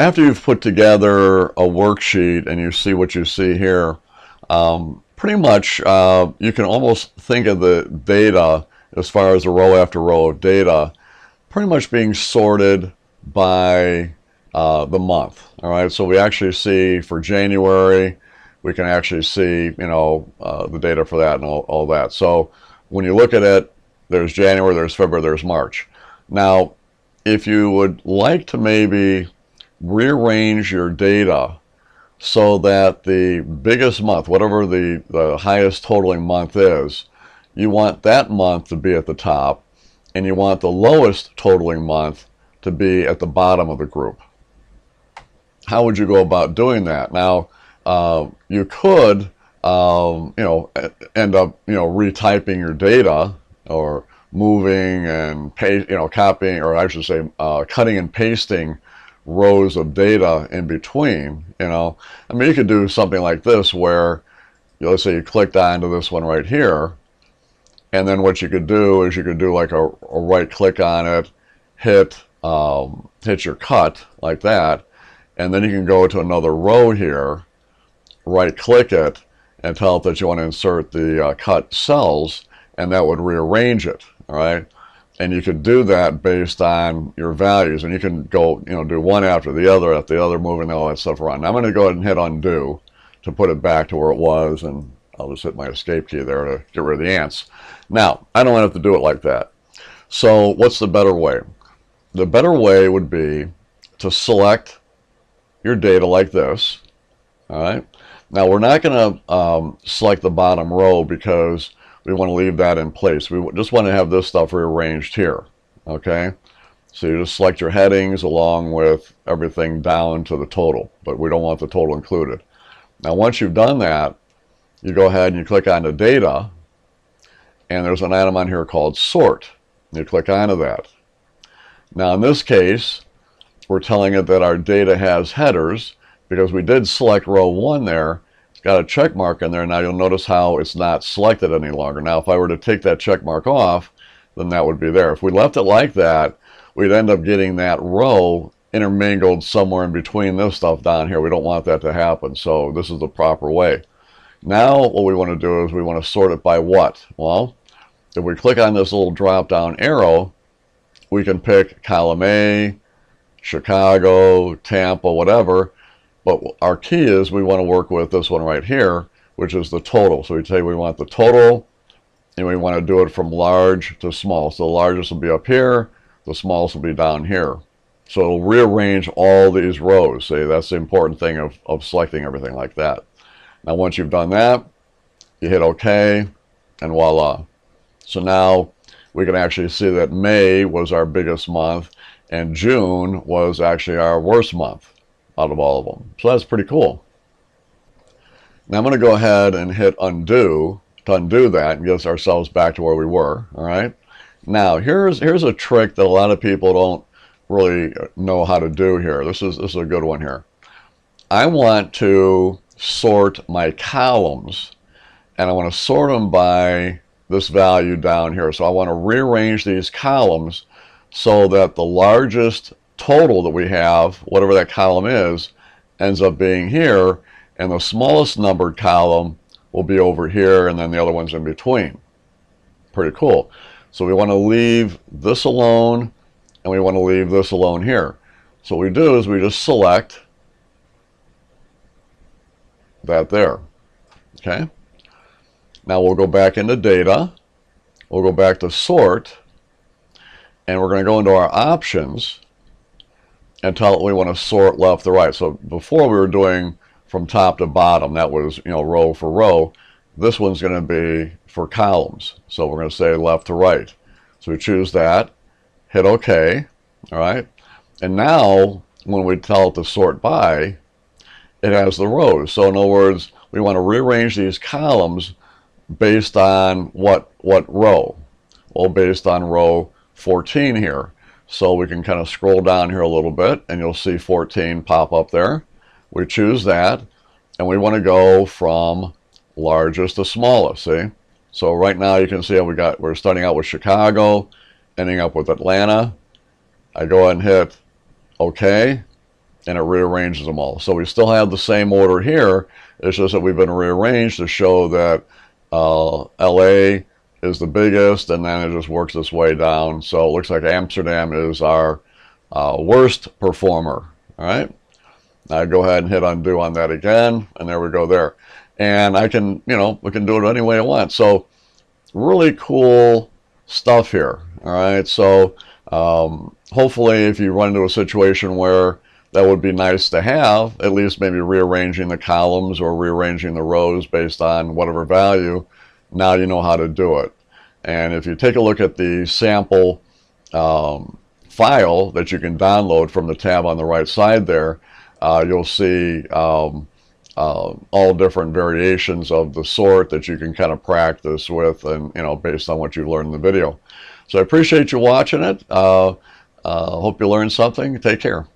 after you've put together a worksheet and you see what you see here, pretty much you can almost think of the data as far as a row after row of data pretty much being sorted by the month. All right, so we actually see for January, we can actually see, you know, the data for that and all that. So when you look at it, there's January, there's February, there's March. Now, if you would like to maybe rearrange your data so that the biggest month, whatever the highest totaling month is, you want that month to be at the top, and you want the lowest totaling month to be at the bottom of the group. How would you go about doing that? Now, you could, you know, end up, you know, retyping your data or moving and you know, copying, or I should say, cutting and pasting rows of data in between. You know, I mean, you could do something like this where, you know, let's say you clicked onto this one right here, and then what you could do is you could do like a right click on it, hit your cut like that, and then you can go to another row here, right click it, and tell it that you want to insert the cut cells, and that would rearrange it. All right, and you could do that based on your values, and you can go, you know, do one after the other, moving all that stuff around. Now I'm going to go ahead and hit undo to put it back to where it was, and I'll just hit my escape key there to get rid of the ants. Now, I don't have to do it like that. So what's the better way? The better way would be to select your data like this. All right. Now, we're not going to select the bottom row because we want to leave that in place. We just want to have this stuff rearranged here. Okay. So you just select your headings along with everything down to the total, but we don't want the total included. Now, once you've done that, you go ahead and you click on the data, and there's an item on here called sort. You click onto that. Now in this case, we're telling it that our data has headers because we did select row 1 there. It's got a check mark in there. Now you'll notice how it's not selected any longer. Now if I were to take that check mark off, then that would be there. If we left it like that, we'd end up getting that row intermingled somewhere in between this stuff down here. We don't want that to happen, so this is the proper way. Now what we want to do is we want to sort it by what? Well, if we click on this little drop down arrow, we can pick column A, Chicago, Tampa, whatever, but our key is we want to work with this one right here, which is the total. So we say we want the total, and we want to do it from large to small. So the largest will be up here, the smallest will be down here. So it'll rearrange all these rows. See, that's the important thing of selecting everything like that. Now once you've done that, you hit OK, and voila. So now we can actually see that May was our biggest month, and June was actually our worst month out of all of them. So that's pretty cool. Now I'm going to go ahead and hit undo to undo that and get ourselves back to where we were. All right. Now here's a trick that a lot of people don't really know how to do here. This is a good one here. I want to sort my columns, and I want to sort them by this value down here. So I want to rearrange these columns so that the largest total that we have, whatever that column is, ends up being here, and the smallest numbered column will be over here, and then the other one's in between. Pretty cool. So we want to leave this alone, and we want to leave this alone here. So what we do is we just select that there. Okay. Now we'll go back into data, we'll go back to sort, and we're going to go into our options and tell it we want to sort left to right. So before we were doing from top to bottom, that was, you know, row for row. This one's going to be for columns. So we're going to say left to right. So we choose that, hit OK, all right. And now when we tell it to sort by, it has the rows. So in other words, we want to rearrange these columns based on what row? Well, based on row 14 here. So we can kind of scroll down here a little bit, and you'll see 14 pop up there. We choose that, and we want to go from largest to smallest, see? So right now you can see how we're starting out with Chicago, ending up with Atlanta. I go ahead and hit OK, and it rearranges them all. So we still have the same order here. It's just that we've been rearranged to show that LA is the biggest, and then it just works its way down. So it looks like Amsterdam is our worst performer. All right. Now go ahead and hit undo on that again, and there we go there. And I can, we can do it any way I want. So really cool stuff here. All right. So hopefully if you run into a situation where that would be nice to have, at least maybe rearranging the columns or rearranging the rows based on whatever value, now you know how to do it. And if you take a look at the sample file that you can download from the tab on the right side there, you'll see all different variations of the sort that you can kind of practice with, and based on what you learned in the video. So I appreciate you watching it. Hope you learned something. Take care.